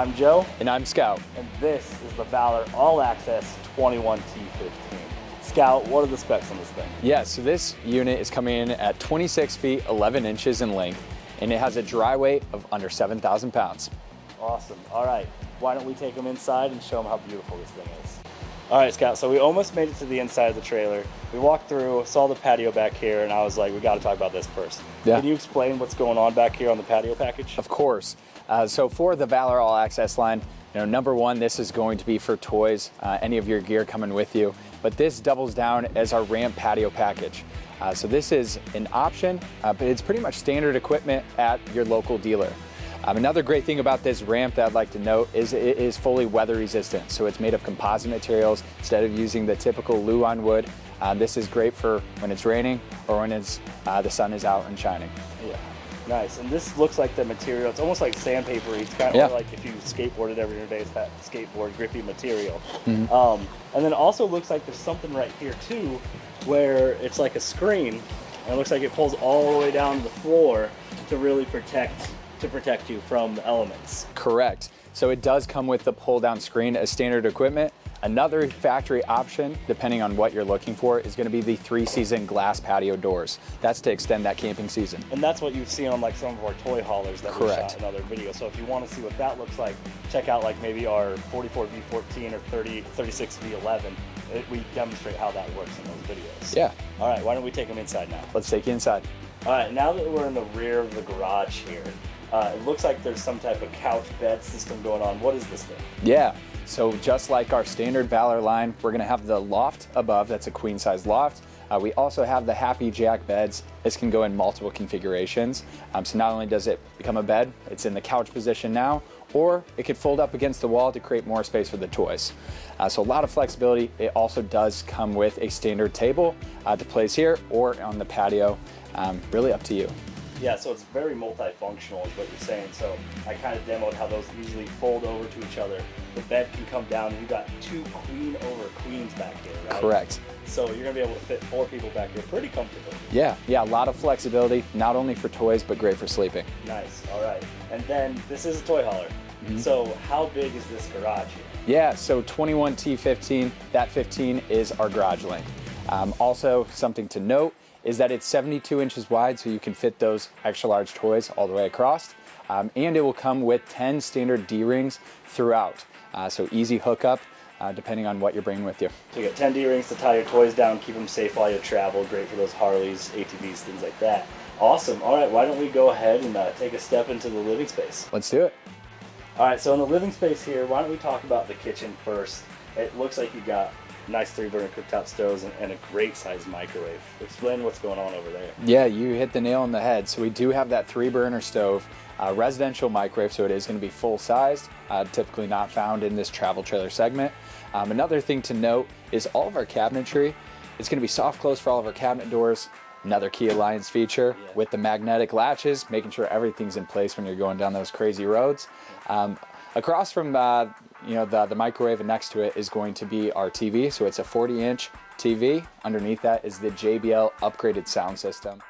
I'm Joe. And I'm Scout. And this is the Valor All Access 21T15. Scout, what are the specs on this thing? Yeah, so this unit is coming in at 26 feet, 11 inches in length, and it has a dry weight of under 7,000 pounds. Awesome. All right, why don't we take them inside and show them how beautiful this thing is. All right, Scout, so we almost made it to the inside of the trailer. We walked through, saw the patio back here, and I was like, we got to talk about this first. Yeah. Can you explain what's going on back here on the patio package? Of course. So for the Valor All Access line, number one, this is going to be for toys, any of your gear coming with you, but this doubles down as our ramp patio package. So this is an option, but it's pretty much standard equipment at your local dealer. Another great thing about this ramp that I'd like to note is it is fully weather resistant. So it's made of composite materials instead of using the typical Luan wood. This is great for when it's raining or when it's the sun is out and shining. Yeah, nice. And this looks like the material, it's almost like sandpaper. It's kind of like if you skateboarded every day, it's that skateboard grippy material. Mm-hmm. And then it also looks like there's something right here too, where it's like a screen, and it looks like it pulls all the way down to the floor to really protect you from the elements. Correct. So it does come with the pull down screen as standard equipment. Another factory option, depending on what you're looking for, is going to be the 3-season glass patio doors. That's to extend that camping season. And that's what you've seen on like some of our toy haulers that we shot in other videos. So if you want to see what that looks like, check out like maybe our 44V14 or 36V11. We demonstrate how that works in those videos. Yeah. All right, why don't we take them inside now? Let's take you inside. All right, now that we're in the rear of the garage here, it looks like there's some type of couch bed system going on. What is this thing? Yeah, so just like our standard Valor line, we're gonna have the loft above. That's a queen size loft. We also have the HappiJac beds. This can go in multiple configurations. So not only does it become a bed, it's in the couch position now, or it could fold up against the wall to create more space for the toys. So a lot of flexibility. It also does come with a standard table to place here or on the patio. Really up to you. Yeah, so it's very multifunctional is what you're saying. So I kind of demoed how those easily fold over to each other. The bed can come down, and you've got 2 queen over queens back here, right? Correct. So you're gonna be able to fit 4 people back here pretty comfortably. Yeah, a lot of flexibility, not only for toys, but great for sleeping. Nice, all right. And then this is a toy hauler. Mm-hmm. So how big is this garage here? Yeah, so 21T15, that 15 is our garage length. Also, something to note is that it's 72 inches wide, so you can fit those extra large toys all the way across. And it will come with 10 standard D-rings throughout. So easy hookup, depending on what you're bringing with you. So you got 10 D-rings to tie your toys down, keep them safe while you travel. Great for those Harleys, ATVs, things like that. Awesome. All right, why don't we go ahead and take a step into the living space? Let's do it. All right, so in the living space here, why don't we talk about the kitchen first? It looks like you got nice 3-burner cooktop stoves and a great sized microwave. Explain what's going on over there. Yeah, you hit the nail on the head. So we do have that 3-burner stove, residential microwave, so it is going to be full sized, typically not found in this travel trailer segment. Another thing to note is all of our cabinetry, it's going to be soft close for all of our cabinet doors. Another key Alliance feature with the magnetic latches, making sure everything's in place when you're going down those crazy roads. Across from the microwave and next to it is going to be our TV. So it's a 40-inch TV. Underneath that is the JBL upgraded sound system.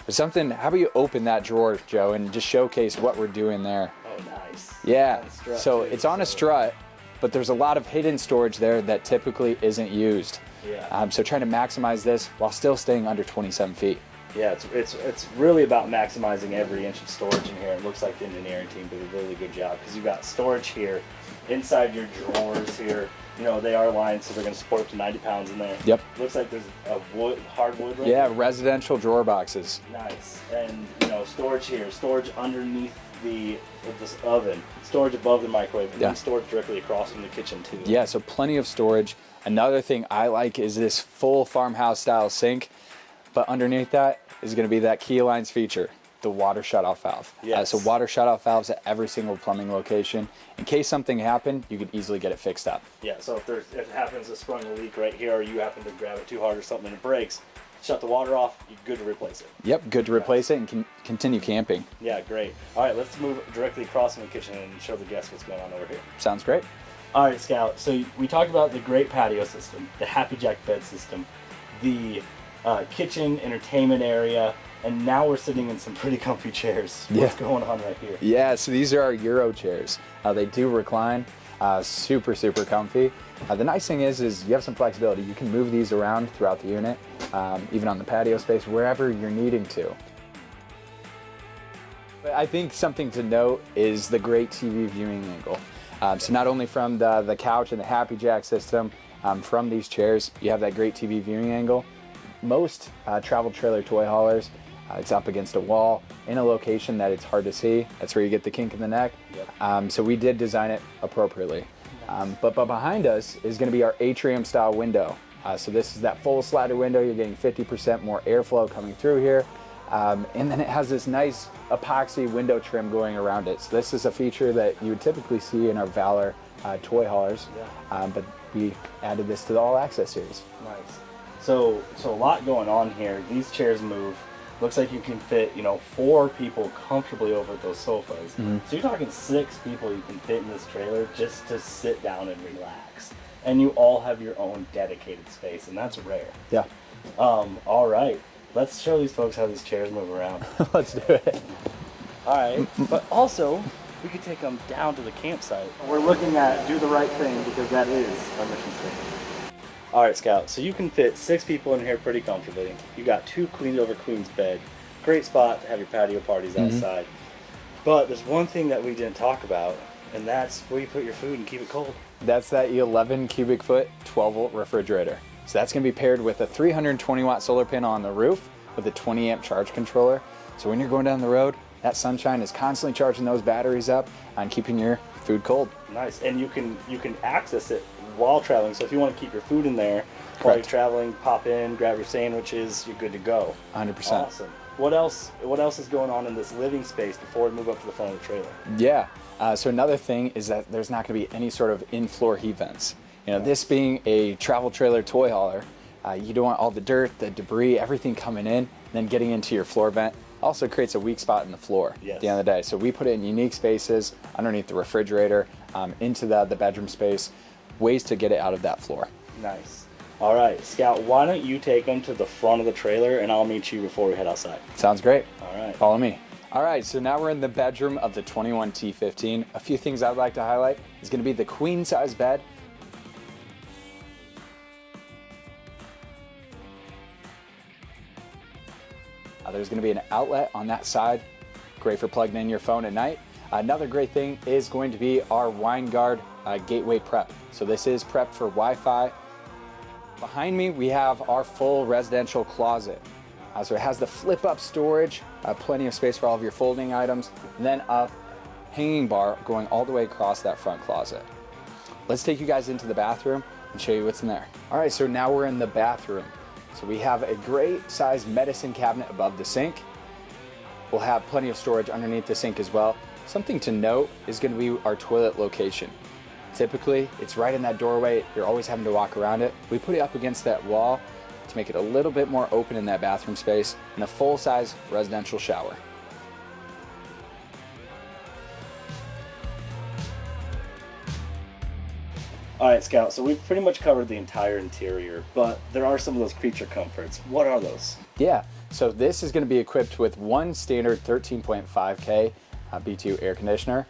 There's something, how about you open that drawer, Joe, and just showcase what we're doing there. Oh, nice. Yeah, so it's on a strut, but there's a lot of hidden storage there that typically isn't used. Yeah. So trying to maximize this while still staying under 27 feet. Yeah, it's really about maximizing every inch of storage in here. It looks like the engineering team did a really good job because you've got storage here inside your drawers here. They are lined, so they're going to support up to 90 pounds in there. Yep. Looks like there's a hardwood right there. Residential drawer boxes. Nice. And storage here, storage underneath this oven, storage above the microwave, and then storage directly across from the kitchen too. Yeah, so plenty of storage. Another thing I like is this full farmhouse style sink, but underneath that is going to be that Key Alliance feature, the water shutoff valve. Yes. So water shutoff valves at every single plumbing location. In case something happened, you could easily get it fixed up. Yeah, so if it happens to sprung a leak right here, or you happen to grab it too hard or something and it breaks, shut the water off, you're good to replace it. Yep, good to replace it and continue camping. Yeah, great. All right, let's move directly across from the kitchen and show the guests what's going on over here. Sounds great. All right, Scout, so we talked about the great patio system, the HappiJac bed system, the kitchen entertainment area, And now we're sitting in some pretty comfy chairs. What's going on right here? Yeah, so these are our Euro chairs. They do recline, super comfy. The nice thing is you have some flexibility. You can move these around throughout the unit, even on the patio space, wherever you're needing to. But I think something to note is the great TV viewing angle. So not only from the couch and the HappiJac system, from these chairs, you have that great TV viewing angle. Most travel trailer toy haulers, it's up against a wall in a location that it's hard to see. That's where you get the kink in the neck. Yep. So we did design it appropriately. Nice. But behind us is going to be our atrium style window. So this is that full slider window. You're getting 50% more airflow coming through here. And then it has this nice epoxy window trim going around it. So this is a feature that you would typically see in our Valor toy haulers. Yeah. But we added this to the All Access series. Nice. So a lot going on here. These chairs move. Looks like you can fit, 4 people comfortably over those sofas. Mm-hmm. So you're talking 6 people you can fit in this trailer just to sit down and relax. And you all have your own dedicated space, and that's rare. Yeah. All right. Let's show these folks how these chairs move around. Let's do it. All right. But also, we could take them down to the campsite. We're looking at do the right thing because that is our mission statement. All right, Scout, so you can fit 6 people in here pretty comfortably. You got 2 queen over queen's bed. Great spot to have your patio parties outside. But there's one thing that we didn't talk about, and that's where you put your food and keep it cold. That's that 11 cubic foot, 12 volt refrigerator. So that's gonna be paired with a 320 watt solar panel on the roof with a 20 amp charge controller. So when you're going down the road, that sunshine is constantly charging those batteries up and keeping your food cold. Nice, and you can access it while traveling. So if you want to keep your food in there while you're traveling, pop in, grab your sandwiches, you're good to go. 100%. Awesome. What else is going on in this living space before we move up to the front of the trailer? Yeah. So another thing is that there's not going to be any sort of in-floor heat vents. This being a travel trailer toy hauler, you don't want all the dirt, the debris, everything coming in, and then getting into your floor vent. Also creates a weak spot in the floor at the end of the day. So we put it in unique spaces underneath the refrigerator, into the bedroom space, ways to get it out of that floor. Nice. All right, Scout, why don't you take them to the front of the trailer and I'll meet you before we head outside. Sounds great. All right. Follow me. All right, so now we're in the bedroom of the 21T15. A few things I'd like to highlight is going to be the queen size bed. There's going to be an outlet on that side, great for plugging in your phone at night. Another great thing is going to be our WineGuard gateway prep. So this is prep for Wi-Fi. Behind me, we have our full residential closet. So it has the flip up storage, plenty of space for all of your folding items, and then a hanging bar going all the way across that front closet. Let's take you guys into the bathroom and show you what's in there. All right, so now we're in the bathroom. So we have a great sized medicine cabinet above the sink. We'll have plenty of storage underneath the sink as well. Something to note is going to be our toilet location. Typically, it's right in that doorway. You're always having to walk around it. We put it up against that wall to make it a little bit more open in that bathroom space, and a full-size residential shower. All right, Scout, so we've pretty much covered the entire interior, but there are some of those creature comforts. What are those? Yeah, so this is going to be equipped with one standard 13.5K B2 air conditioner.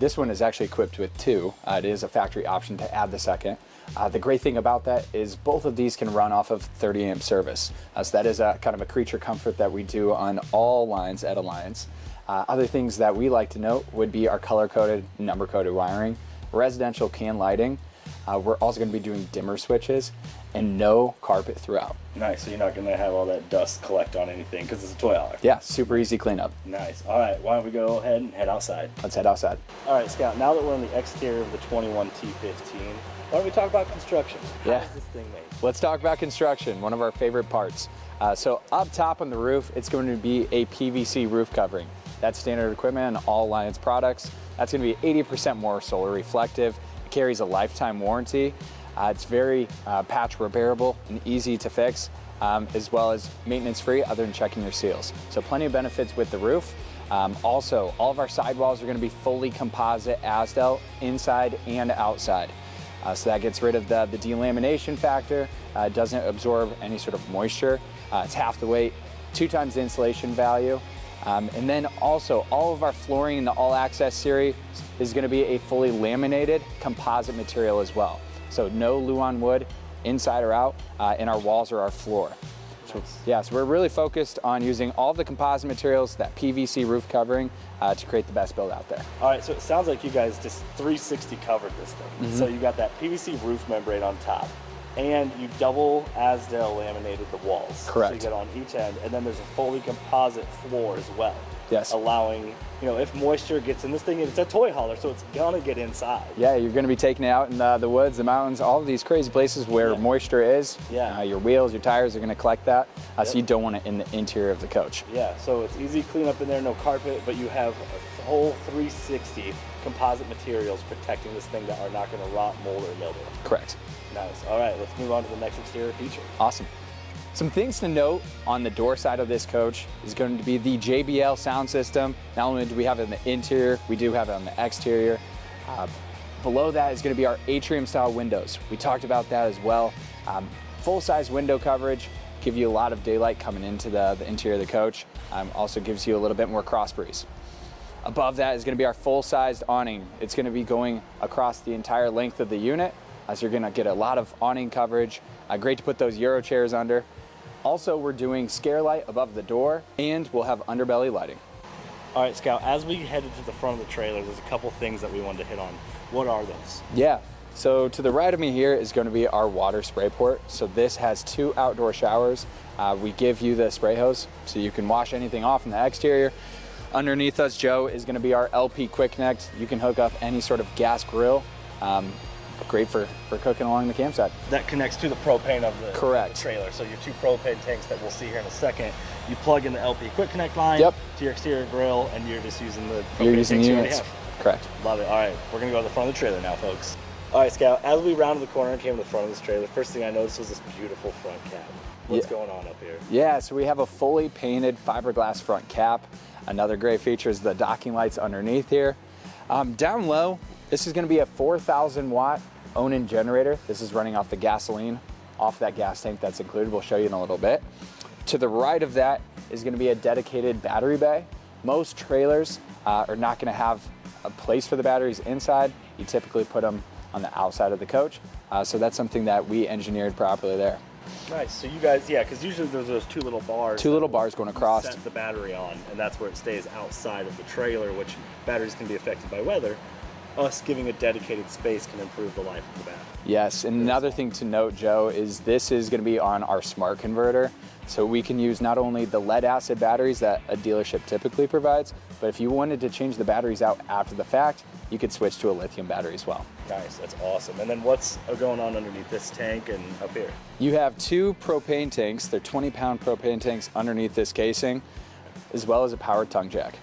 This one is actually equipped with 2. It is a factory option to add the second. The great thing about that is both of these can run off of 30 amp service. So that is a kind of a creature comfort that we do on all lines at Alliance. Other things that we like to note would be our color-coded, number-coded wiring, residential can lighting. We're also going to be doing dimmer switches and no carpet throughout. Nice, so you're not going to have all that dust collect on anything because it's a toy hauler. Yeah, super easy cleanup. Nice. All right, why don't we go ahead and head outside? Let's head outside. All right, Scout, now that we're on the exterior of the 21T15, why don't we talk about construction? How is this thing made? Let's talk about construction, one of our favorite parts. So up top on the roof, it's going to be a PVC roof covering. That's standard equipment on all Alliance products. That's going to be 80% more solar reflective. It carries a lifetime warranty. It's very patch repairable and easy to fix, as well as maintenance free other than checking your seals. So plenty of benefits with the roof. Also, all of our sidewalls are going to be fully composite Asdel inside and outside. So that gets rid of the delamination factor, doesn't absorb any sort of moisture. It's half the weight, 2 times the insulation value. And then also all of our flooring in the All Access series is going to be a fully laminated composite material as well. So no Luan wood inside or out in our walls or our floor. So, yeah, so we're really focused on using all the composite materials, that PVC roof covering, to create the best build out there. All right, so it sounds like you guys just 360 covered this thing. So you got that PVC roof membrane on top, and you double Asdale laminated the walls. Correct. So you get on each end, and then there's a fully composite floor as well. Yes. Allowing, if moisture gets in this thing, it's a toy hauler, so it's gonna get inside. Yeah, you're gonna be taking it out in the woods, the mountains, all of these crazy places where moisture is. Yeah. Your wheels, your tires are gonna collect that, so you don't want it in the interior of the coach. Yeah, so it's easy to clean up in there, no carpet, but you have a whole 360 composite materials protecting this thing that are not gonna rot, mold, or mildew. Correct. Nice. All right, let's move on to the next exterior feature. Awesome. Some things to note on the door side of this coach is going to be the JBL sound system. Not only do we have it in the interior, we do have it on the exterior. Below that is going to be our atrium style windows. We talked about that as well. Full size window coverage, give you a lot of daylight coming into the interior of the coach. Also gives you a little bit more cross breeze. Above that is going to be our full sized awning. It's going to be going across the entire length of the unit. So you're going to get a lot of awning coverage. Great to put those Euro chairs under. Also, we're doing scare light above the door, and we'll have underbelly lighting. All right, Scout, as we headed to the front of the trailer, there's a couple things that we wanted to hit on. What are those? Yeah, so to the right of me here is going to be our water spray port. So this has 2 outdoor showers. We give you the spray hose so you can wash anything off in the exterior. Underneath us, Joe, is going to be our LP Quick Connect. You can hook up any sort of gas grill. Great for cooking along the campsite. That connects to the propane of the Correct. Trailer. So your 2 propane tanks that we'll see here in a second, you plug in the LP Quick Connect line to your exterior grill, and you're just using the propane tanks you already have. Correct. Love it. All right, we're gonna go to the front of the trailer now, folks. All right, Scout, as we rounded the corner and came to the front of this trailer, the first thing I noticed was this beautiful front cap. What's going on up here? Yeah, so we have a fully painted fiberglass front cap. Another great feature is the docking lights underneath here. Down low, this is gonna be a 4,000 watt Onan generator. This is running off the gasoline, off that gas tank that's included. We'll show you in a little bit. To the right of that is going to be a dedicated battery bay. Most trailers are not going to have a place for the batteries inside. You typically put them on the outside of the coach. So that's something that we engineered properly there. Nice. So you guys, because usually there's those 2 little bars. 2 little bars going across. Set the battery on, and that's where it stays outside of the trailer, which batteries can be affected by weather. Us giving a dedicated space can improve the life of the battery. Yes, and another thing to note, Joe, is this is going to be on our smart converter. So we can use not only the lead acid batteries that a dealership typically provides, but if you wanted to change the batteries out after the fact, you could switch to a lithium battery as well. Nice, that's awesome. And then what's going on underneath this tank and up here? You have 2 propane tanks. They're 20-pound propane tanks underneath this casing, as well as a powered tongue jack.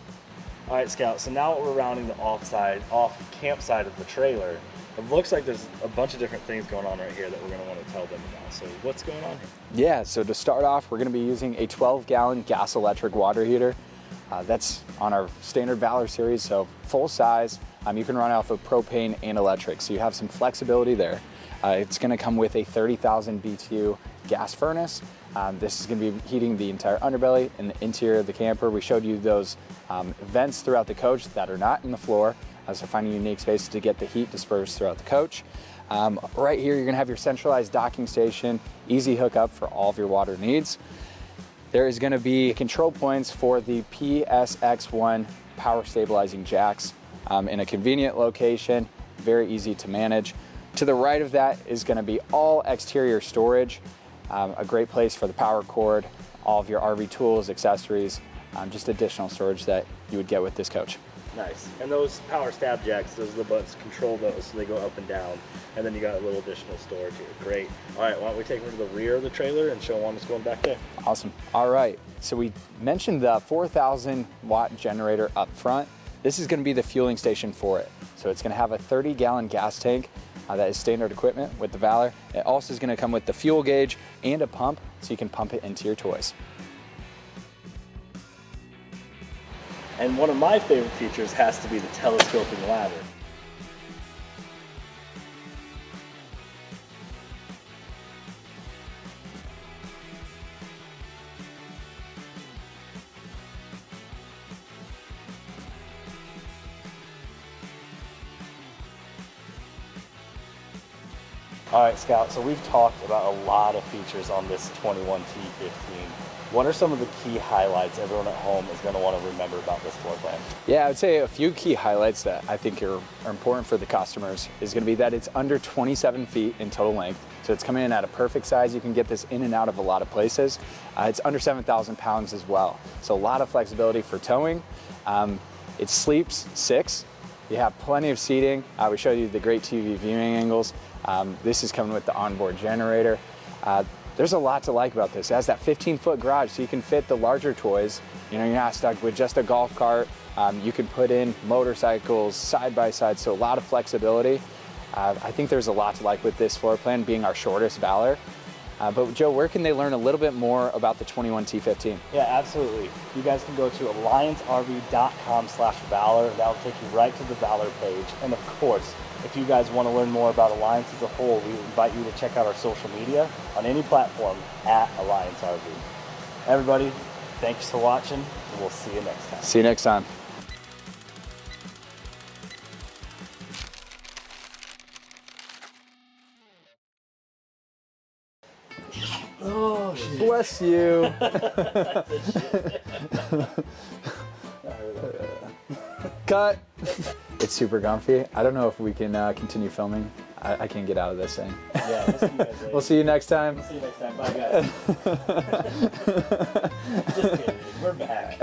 All right, Scout, so now we're rounding the off campsite of the trailer. It looks like there's a bunch of different things going on right here that we're going to want to tell them about. So what's going on here? Yeah, so to start off, we're going to be using a 12-gallon gas electric water heater. That's on our standard Valor series, so full size. You can run off of propane and electric, so you have some flexibility there. It's going to come with a 30,000 BTU gas furnace. This is going to be heating the entire underbelly and the interior of the camper. We showed you those vents throughout the coach that are not in the floor, so finding unique spaces to get the heat dispersed throughout the coach. Right here, you're going to have your centralized docking station, easy hookup for all of your water needs. There is going to be control points for the PSX1 power stabilizing jacks in a convenient location, very easy to manage. To the right of that is going to be all exterior storage, a great place for the power cord, all of your RV tools, accessories, just additional storage that you would get with this coach. Nice. And those power stab jacks, those are the buttons, control those so they go up and down. And then you got a little additional storage here. Great. All right, why don't we take them to the rear of the trailer and show them what's going back there. Awesome. All right, so we mentioned the 4,000 watt generator up front. This is going to be the fueling station for it. So it's going to have a 30-gallon gas tank that is standard equipment with the Valor. It also is going to come with the fuel gauge and a pump so you can pump it into your toys. And one of my favorite features has to be the telescoping ladder. All right, Scout, so we've talked about a lot of features on this 21T15. What are some of the key highlights everyone at home is going to want to remember about this floor plan? Yeah, I would say a few key highlights that I think are important for the customers is going to be that it's under 27 feet in total length. So it's coming in at a perfect size. You can get this in and out of a lot of places. It's under 7,000 pounds as well. So a lot of flexibility for towing. It sleeps 6. You have plenty of seating. We showed you the great TV viewing angles. This is coming with the onboard generator. There's a lot to like about this. It has that 15-foot garage, so you can fit the larger toys. You know, you're not stuck with just a golf cart. You can put in motorcycles, side-by-side, so a lot of flexibility. I think there's a lot to like with this floor plan, being our shortest Valor. But Joe, where can they learn a little bit more about the 21T15? Yeah, absolutely. You guys can go to alliancerv.com/Valor. That'll take you right to the Valor page. And of course, if you guys want to learn more about Alliance as a whole, we invite you to check out our social media on any platform at AllianceRV. Everybody, thanks for watching, and we'll see you next time. See you next time. Oh, shit. Bless you. Cut. It's super comfy. I don't know if we can continue filming. I can't get out of this thing. Yeah, we'll see you guys later. We'll see you next time. We'll see you next time. Bye, guys. Just kidding. We're back.